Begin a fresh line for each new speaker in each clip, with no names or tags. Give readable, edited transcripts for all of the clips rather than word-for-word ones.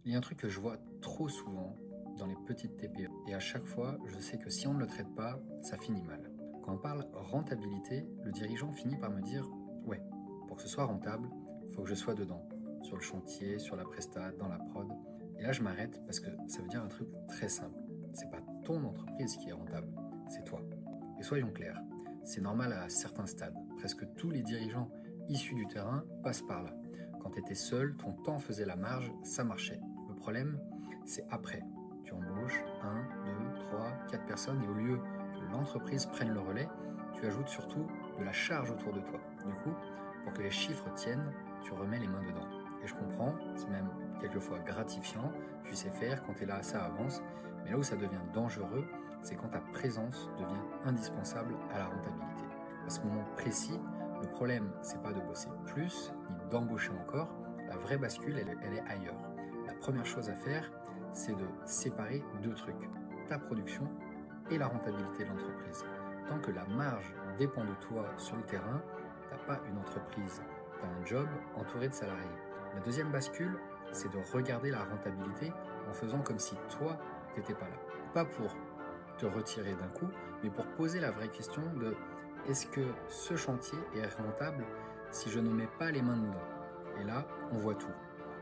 Il y a un truc que je vois trop souvent dans les petites TPE, et à chaque fois, je sais que si on ne le traite pas, ça finit mal. Quand on parle rentabilité, le dirigeant finit par me dire ouais, pour que ce soit rentable, il faut que je sois dedans, sur le chantier, sur la presta, dans la prod. Et là, je m'arrête parce que ça veut dire un truc très simple. C'est pas ton entreprise qui est rentable, c'est toi. Et soyons clairs, c'est normal à certains stades. Presque tous les dirigeants issus du terrain passent par là. Quand tu étais seul, ton temps faisait la marge, ça marchait. Le problème, c'est après. Tu embauches 1, 2, 3, 4 personnes et au lieu que l'entreprise prenne le relais, tu ajoutes surtout de la charge autour de toi. Du coup, pour que les chiffres tiennent, tu remets les mains dedans. Et je comprends, c'est même quelquefois gratifiant, tu sais faire, quand tu es là, ça avance, mais là où ça devient dangereux, c'est quand ta présence devient indispensable à la rentabilité. À ce moment précis, le problème, c'est pas de bosser plus, ni d'embaucher encore, la vraie bascule, elle est ailleurs. La première chose à faire, c'est de séparer deux trucs, ta production et la rentabilité de l'entreprise. Tant que la marge dépend de toi sur le terrain, t'as pas une entreprise, t'as un job entouré de salariés. La deuxième bascule, c'est de regarder la rentabilité en faisant comme si toi, t'étais pas là. Pas pour te retirer d'un coup, mais pour poser la vraie question de est-ce que ce chantier est rentable si je ne mets pas les mains dedans? Et là, on voit tout.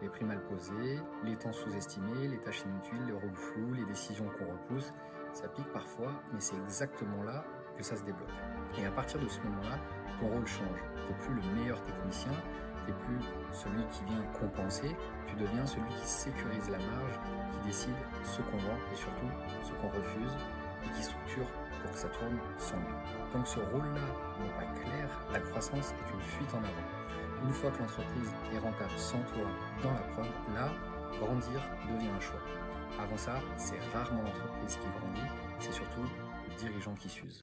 Les prix mal posés, les temps sous-estimés, les tâches inutiles, les rôles flous, les décisions qu'on repousse. Ça pique parfois, mais c'est exactement là que ça se débloque. Et à partir de ce moment-là, ton rôle change. Tu n'es plus le meilleur technicien, tu n'es plus celui qui vient compenser, tu deviens celui qui sécurise la marge, qui décide ce qu'on vend et surtout ce qu'on refuse et qui structure pour que ça tourne sans nous. Tant que ce rôle-là n'est pas clair, la croissance est une fuite en avant. Une fois que l'entreprise est rentable sans toi dans la prod, là, grandir devient un choix. Avant ça, c'est rarement l'entreprise qui grandit, c'est surtout le dirigeant qui s'use.